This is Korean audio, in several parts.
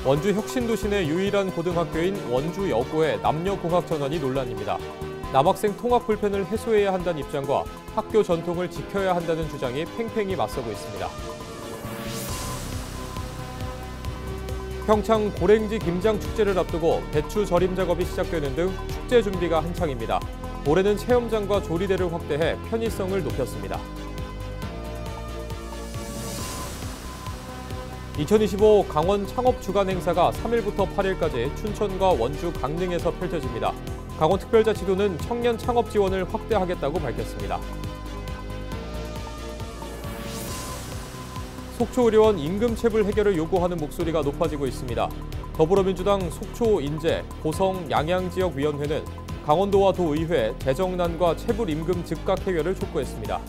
원주 혁신도시 내 유일한 고등학교인 원주여고의 남녀공학 전환이 논란입니다. 남학생 통학 불편을 해소해야 한다는 입장과 학교 전통을 지켜야 한다는 주장이 팽팽히 맞서고 있습니다. 평창 고랭지 김장 축제를 앞두고 배추 절임 작업이 시작되는 등 축제 준비가 한창입니다. 올해는 체험장과 조리대를 확대해 편의성을 높였습니다. 2025 강원 창업 주간 행사가 3일부터 8일까지 춘천과 원주 강릉에서 펼쳐집니다. 강원특별자치도는 청년 창업 지원을 확대하겠다고 밝혔습니다. 속초의료원 임금체불 해결을 요구하는 목소리가 높아지고 있습니다. 더불어민주당 속초, 인제, 고성, 양양지역위원회는 강원도와 도의회, 재정난과 체불 임금 즉각 해결을 촉구했습니다.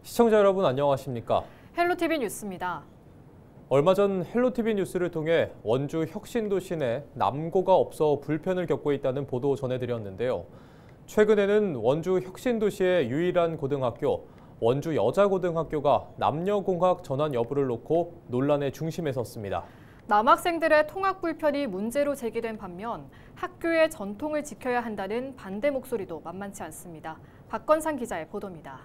시청자 여러분 안녕하십니까? 헬로티비 뉴스입니다. 얼마 전 헬로티비 뉴스를 통해 원주 혁신도시 내 남고가 없어 불편을 겪고 있다는 보도 전해드렸는데요. 최근에는 원주 혁신도시의 유일한 고등학교, 원주 여자고등학교가 남녀공학 전환 여부를 놓고 논란의 중심에 섰습니다. 남학생들의 통학 불편이 문제로 제기된 반면 학교의 전통을 지켜야 한다는 반대 목소리도 만만치 않습니다. 박건상 기자의 보도입니다.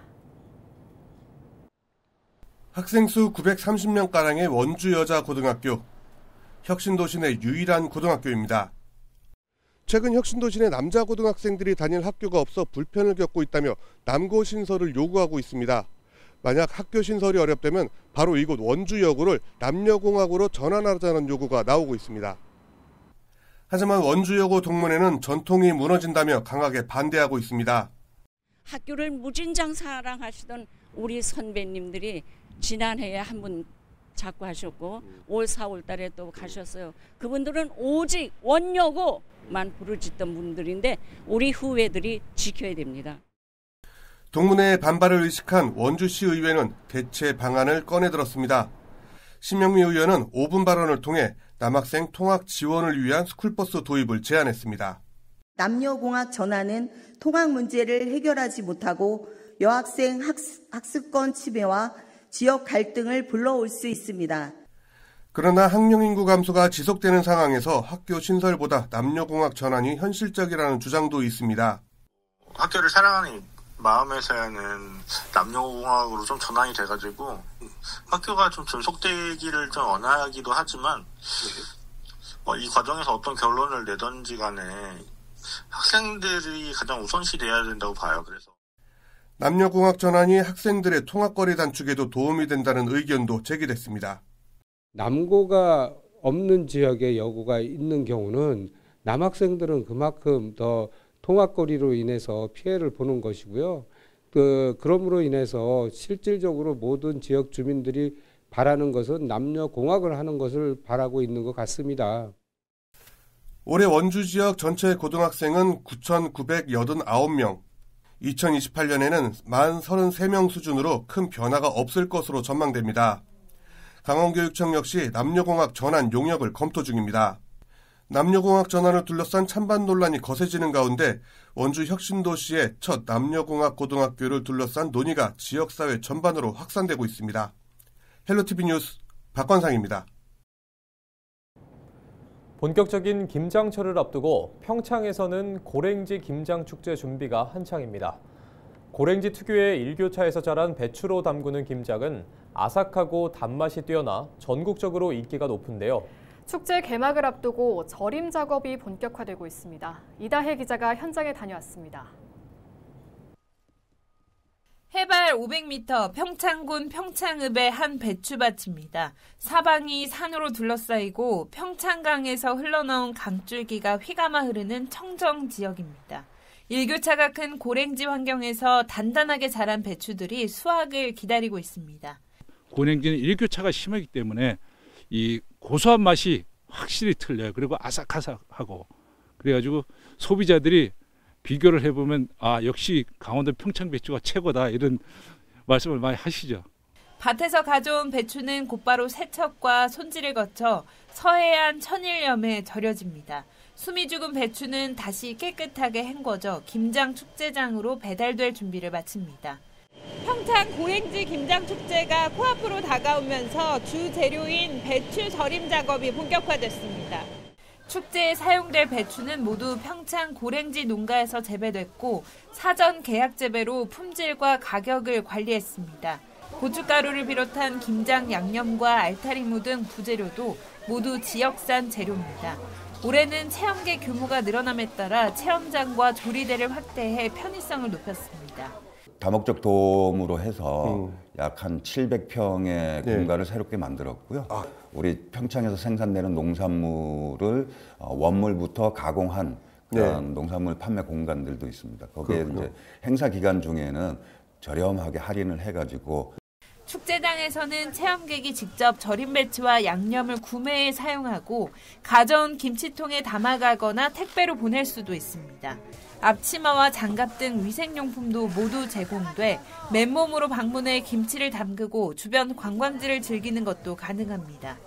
학생 수 930명가량의 원주 여자고등학교, 혁신도시 내 유일한 고등학교입니다. 최근 혁신도시 내 남자 고등학생들이 다닐 학교가 없어 불편을 겪고 있다며 남고 신설을 요구하고 있습니다. 만약 학교 신설이 어렵다면 바로 이곳 원주여고를 남녀공학으로 전환하자는 요구가 나오고 있습니다. 하지만 원주여고 동문회는 전통이 무너진다며 강하게 반대하고 있습니다. 학교를 무진장 사랑하시던 우리 선배님들이 지난해에 한 분 자꾸 하셨고 올 4월 달에 또 가셨어요. 그분들은 오직 원여고만 부르짖던 분들인데 우리 후배들이 지켜야 됩니다. 동문회의 반발을 의식한 원주시 의회는 대체 방안을 꺼내들었습니다. 심영미 의원은 5분 발언을 통해 남학생 통학 지원을 위한 스쿨버스 도입을 제안했습니다. 남녀공학 전환은 통학 문제를 해결하지 못하고 여학생 학습권 침해와 지역 갈등을 불러올 수 있습니다. 그러나 학령 인구 감소가 지속되는 상황에서 학교 신설보다 남녀공학 전환이 현실적이라는 주장도 있습니다. 학교를 사랑하는 마음에서는 남녀공학으로 좀 전환이 돼가지고 학교가 좀 존속되기를 좀 원하기도 하지만 이 과정에서 어떤 결론을 내던지 간에 학생들이 가장 우선시 돼야 된다고 봐요. 그래서 남녀공학 전환이 학생들의 통학거리 단축에도 도움이 된다는 의견도 제기됐습니다. 남고가 없는 지역에 여고가 있는 경우는 남학생들은 그만큼 더 통학거리로 인해서 피해를 보는 것이고요. 그럼으로 인해서 실질적으로 모든 지역 주민들이 바라는 것은 남녀공학을 하는 것을 바라고 있는 것 같습니다. 올해 원주 지역 전체 고등학생은 9,989명, 2028년에는 만 33명 수준으로 큰 변화가 없을 것으로 전망됩니다. 강원교육청 역시 남녀공학 전환 용역을 검토 중입니다. 남녀공학 전환을 둘러싼 찬반 논란이 거세지는 가운데 원주 혁신도시의 첫 남녀공학 고등학교를 둘러싼 논의가 지역사회 전반으로 확산되고 있습니다. 헬로티비 뉴스 박건상입니다. 본격적인 김장철을 앞두고 평창에서는 고랭지 김장축제 준비가 한창입니다. 고랭지 특유의 일교차에서 자란 배추로 담그는 김장은 아삭하고 단맛이 뛰어나 전국적으로 인기가 높은데요. 축제 개막을 앞두고 절임 작업이 본격화되고 있습니다. 이다혜 기자가 현장에 다녀왔습니다. 해발 500m 평창군 평창읍의 한 배추밭입니다. 사방이 산으로 둘러싸이고 평창강에서 흘러나온 강줄기가 휘감아 흐르는 청정 지역입니다. 일교차가 큰 고랭지 환경에서 단단하게 자란 배추들이 수확을 기다리고 있습니다. 고랭지는 일교차가 심하기 때문에 이 고소한 맛이 확실히 틀려요. 그리고 아삭아삭하고 그래가지고 소비자들이 비교를 해보면 역시 강원도 평창 배추가 최고다 이런 말씀을 많이 하시죠. 밭에서 가져온 배추는 곧바로 세척과 손질을 거쳐 서해안 천일염에 절여집니다. 숨이 죽은 배추는 다시 깨끗하게 헹궈져 김장 축제장으로 배달될 준비를 마칩니다. 평창 고랭지 김장 축제가 코앞으로 다가오면서 주 재료인 배추 절임 작업이 본격화됐습니다. 축제에 사용될 배추는 모두 평창 고랭지 농가에서 재배됐고 사전 계약 재배로 품질과 가격을 관리했습니다. 고춧가루를 비롯한 김장 양념과 알타리무 등 부재료도 모두 지역산 재료입니다. 올해는 체험계 규모가 늘어남에 따라 체험장과 조리대를 확대해 편의성을 높였습니다. 다목적 돔으로 해서 약 한 700평의 공간을 새롭게 만들었고요. 우리 평창에서 생산되는 농산물을 원물부터 가공한 그런 농산물 판매 공간들도 있습니다. 거기에 이제 행사 기간 중에는 저렴하게 할인을 해가지고 축제장에서는 체험객이 직접 절임 배추와 양념을 구매해 사용하고 가져온 김치통에 담아가거나 택배로 보낼 수도 있습니다. 앞치마와 장갑 등 위생용품도 모두 제공돼 맨몸으로 방문해 김치를 담그고 주변 관광지를 즐기는 것도 가능합니다.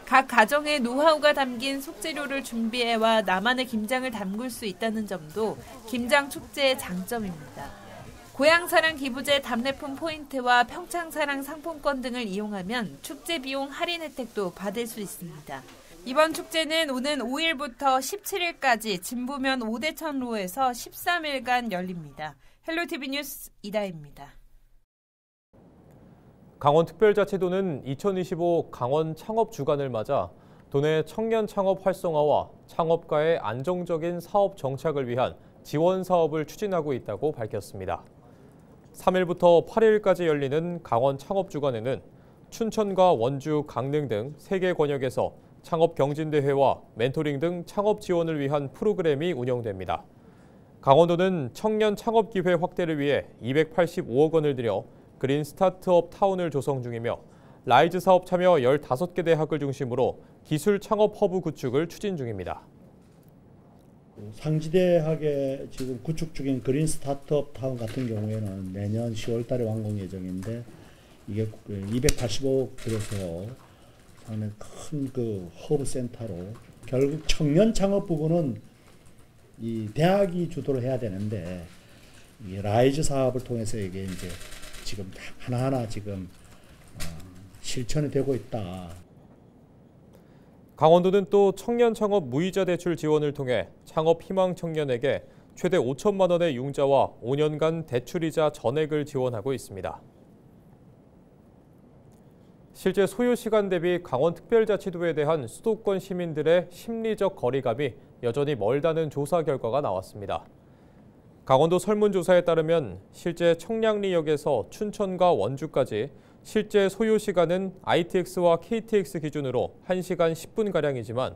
각 가정의 노하우가 담긴 속재료를 준비해와 나만의 김장을 담글 수 있다는 점도 김장 축제의 장점입니다. 고향사랑 기부제 답례품 포인트와 평창사랑 상품권 등을 이용하면 축제 비용 할인 혜택도 받을 수 있습니다. 이번 축제는 오는 5일부터 17일까지 진부면 5대천로에서 13일간 열립니다. 헬로티비 뉴스 이다혜입니다. 강원특별자치도는 2025 강원 창업주간을 맞아 도내 청년 창업 활성화와 창업가의 안정적인 사업 정착을 위한 지원 사업을 추진하고 있다고 밝혔습니다. 3일부터 8일까지 열리는 강원 창업주간에는 춘천과 원주, 강릉 등 3개 권역에서 창업경진대회와 멘토링 등 창업 지원을 위한 프로그램이 운영됩니다. 강원도는 청년 창업기회 확대를 위해 285억 원을 들여 그린 스타트업 타운을 조성 중이며 라이즈 사업 참여 15개 대학을 중심으로 기술 창업 허브 구축을 추진 중입니다. 상지대학에 지금 구축 중인 그린 스타트업 타운 같은 경우에는 내년 10월 달에 완공 예정인데 이게 285억 들여서 상당히 큰 그 허브 센터로 결국 청년 창업 부분은 이 대학이 주도를 해야 되는데 이 라이즈 사업을 통해서 이게 이제 지금 하나하나 지금 실천이 되고 있다. 강원도는 또 청년 창업 무이자 대출 지원을 통해 창업 희망 청년에게 최대 5천만 원의 융자와 5년간 대출이자 전액을 지원하고 있습니다. 실제 소요 시간 대비 강원특별자치도에 대한 수도권 시민들의 심리적 거리감이 여전히 멀다는 조사 결과가 나왔습니다. 강원도 설문조사에 따르면 실제 청량리역에서 춘천과 원주까지 실제 소요 시간은 ITX와 KTX 기준으로 1시간 10분가량이지만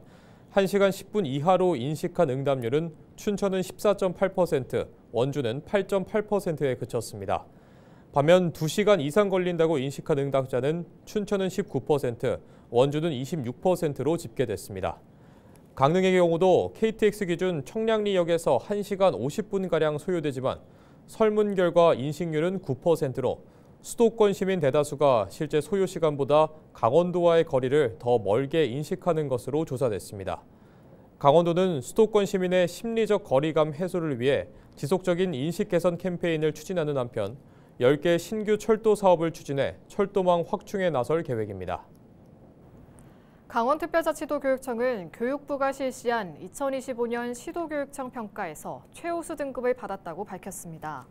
1시간 10분 이하로 인식한 응답률은 춘천은 14.8%, 원주는 8.8%에 그쳤습니다. 반면 2시간 이상 걸린다고 인식한 응답자는 춘천은 19%, 원주는 26%로 집계됐습니다. 강릉의 경우도 KTX 기준 청량리역에서 1시간 50분가량 소요되지만 설문 결과 인식률은 9%로 수도권 시민 대다수가 실제 소요 시간보다 강원도와의 거리를 더 멀게 인식하는 것으로 조사됐습니다. 강원도는 수도권 시민의 심리적 거리감 해소를 위해 지속적인 인식 개선 캠페인을 추진하는 한편 10개 신규 철도 사업을 추진해 철도망 확충에 나설 계획입니다. 강원특별자치도 교육청은 교육부가 실시한 2025년 시도교육청 평가에서 최우수 등급을 받았다고 밝혔습니다.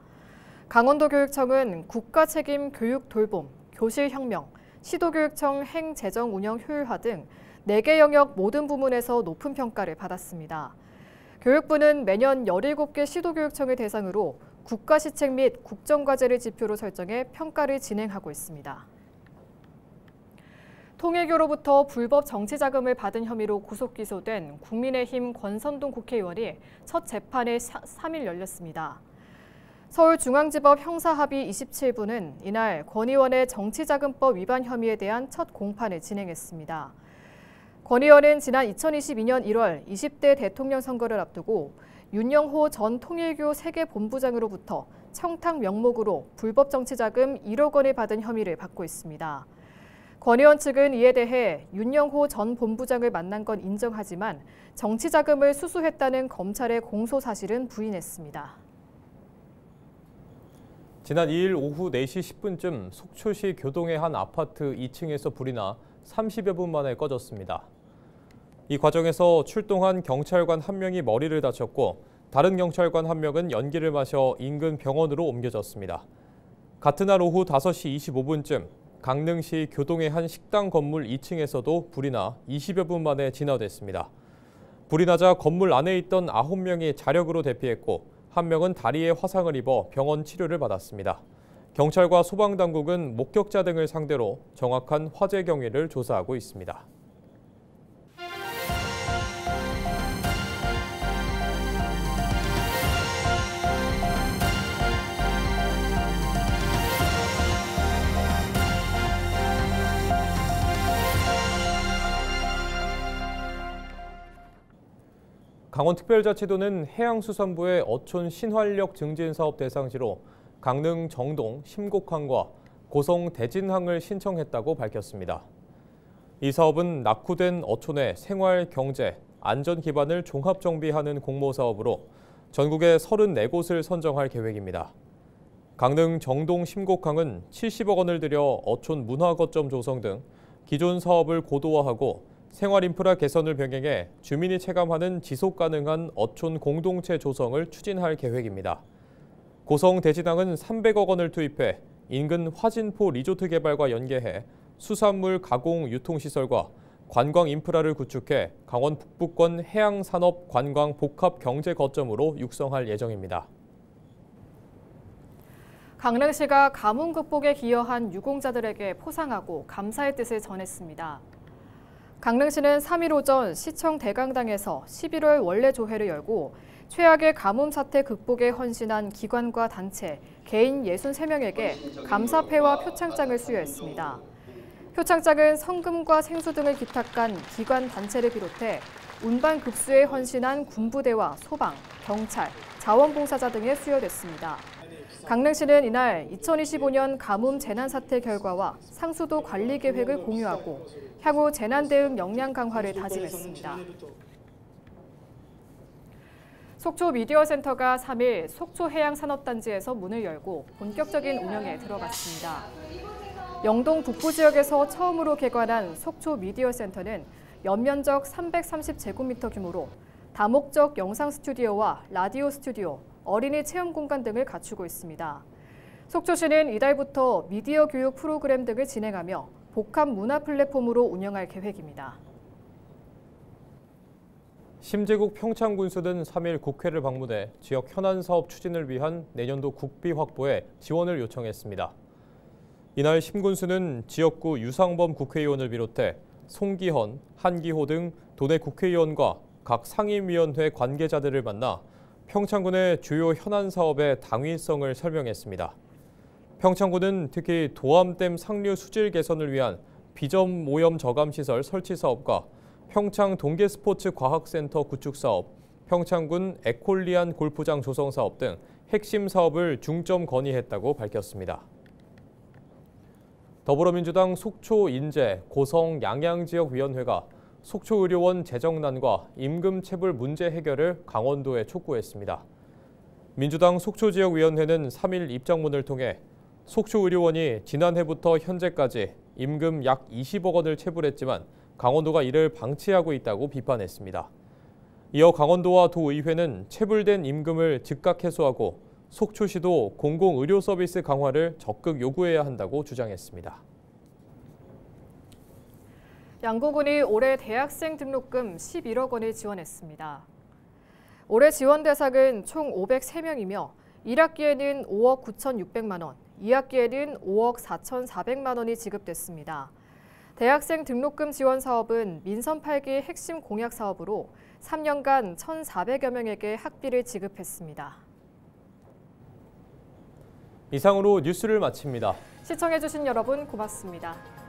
강원도 교육청은 국가 책임 교육 돌봄, 교실 혁명, 시도교육청 행재정 운영 효율화 등 4개 영역 모든 부문에서 높은 평가를 받았습니다. 교육부는 매년 17개 시도교육청을 대상으로 국가시책 및 국정과제를 지표로 설정해 평가를 진행하고 있습니다. 통일교로부터 불법 정치자금을 받은 혐의로 구속 기소된 국민의힘 권선동 국회의원이 첫 재판에 3일 열렸습니다. 서울중앙지법 형사합의 27부는 이날 권 의원의 정치자금법 위반 혐의에 대한 첫 공판을 진행했습니다. 권 의원은 지난 2022년 1월 20대 대통령 선거를 앞두고 윤영호 전 통일교 세계본부장으로부터 청탁 명목으로 불법 정치자금 1억 원을 받은 혐의를 받고 있습니다. 권 의원 측은 이에 대해 윤영호 전 본부장을 만난 건 인정하지만 정치자금을 수수했다는 검찰의 공소 사실은 부인했습니다. 지난 2일 오후 4시 10분쯤 속초시 교동의 한 아파트 2층에서 불이 나 30여 분 만에 꺼졌습니다. 이 과정에서 출동한 경찰관 한 명이 머리를 다쳤고 다른 경찰관 한 명은 연기를 마셔 인근 병원으로 옮겨졌습니다. 같은 날 오후 5시 25분쯤 강릉시 교동의 한 식당 건물 2층에서도 불이 나 20여 분 만에 진화됐습니다. 불이 나자 건물 안에 있던 9명이 자력으로 대피했고 한 명은 다리에 화상을 입어 병원 치료를 받았습니다. 경찰과 소방당국은 목격자 등을 상대로 정확한 화재 경위를 조사하고 있습니다. 강원특별자치도는 해양수산부의 어촌 신활력 증진 사업 대상지로 강릉 정동 심곡항과 고성 대진항을 신청했다고 밝혔습니다. 이 사업은 낙후된 어촌의 생활, 경제, 안전 기반을 종합 정비하는 공모 사업으로 전국에 34곳을 선정할 계획입니다. 강릉 정동 심곡항은 70억 원을 들여 어촌 문화 거점 조성 등 기존 사업을 고도화하고 생활 인프라 개선을 병행해 주민이 체감하는 지속 가능한 어촌 공동체 조성을 추진할 계획입니다. 고성 대진항은 300억 원을 투입해 인근 화진포 리조트 개발과 연계해 수산물 가공 유통시설과 관광 인프라를 구축해 강원 북부권 해양산업 관광 복합 경제 거점으로 육성할 예정입니다. 강릉시가 가뭄 극복에 기여한 유공자들에게 포상하고 감사의 뜻을 전했습니다. 강릉시는 3일 오전 시청 대강당에서 11월 원래 조회를 열고 최악의 가뭄 사태 극복에 헌신한 기관과 단체, 개인 63명에게 감사패와 표창장을 수여했습니다. 표창장은 성금과 생수 등을 기탁한 기관 단체를 비롯해 운반급수에 헌신한 군부대와 소방, 경찰, 자원봉사자 등에 수여됐습니다. 강릉시는 이날 2025년 가뭄 재난 사태 결과와 상수도 관리 계획을 공유하고 향후 재난 대응 역량 강화를 다짐했습니다. 속초 미디어센터가 3일 속초해양산업단지에서 문을 열고 본격적인 운영에 들어갔습니다. 영동 북부 지역에서 처음으로 개관한 속초 미디어센터는 연면적 330제곱미터 규모로 다목적 영상 스튜디오와 라디오 스튜디오, 어린이 체험 공간 등을 갖추고 있습니다. 속초시는 이달부터 미디어 교육 프로그램 등을 진행하며 복합 문화 플랫폼으로 운영할 계획입니다. 심재국 평창군수는 3일 국회를 방문해 지역 현안 사업 추진을 위한 내년도 국비 확보에 지원을 요청했습니다. 이날 심 군수는 지역구 유상범 국회의원을 비롯해 송기헌, 한기호 등 도내 국회의원과 각 상임위원회 관계자들을 만나 평창군의 주요 현안 사업의 당위성을 설명했습니다. 평창군은 특히 도암댐 상류 수질 개선을 위한 비점 오염 저감 시설 설치 사업과 평창 동계스포츠 과학센터 구축 사업, 평창군 에콜리안 골프장 조성 사업 등 핵심 사업을 중점 건의했다고 밝혔습니다. 더불어민주당 속초 인제 고성 양양지역위원회가 속초의료원 재정난과 임금체불 문제 해결을 강원도에 촉구했습니다. 민주당 속초지역위원회는 3일 입장문을 통해 속초의료원이 지난해부터 현재까지 임금 약 20억 원을 체불했지만 강원도가 이를 방치하고 있다고 비판했습니다. 이어 강원도와 도의회는 체불된 임금을 즉각 해소하고 속초시도 공공의료 서비스 강화를 적극 요구해야 한다고 주장했습니다. 양고군이 올해 대학생 등록금 11억 원을 지원했습니다. 올해 지원 대상은 총 503명이며 1학기에는 5억 9,600만 원, 2학기에는 5억 4,400만 원이 지급됐습니다. 대학생 등록금 지원 사업은 민선 8기 핵심 공약 사업으로 3년간 1,400여 명에게 학비를 지급했습니다. 이상으로 뉴스를 마칩니다. 시청해주신 여러분 고맙습니다.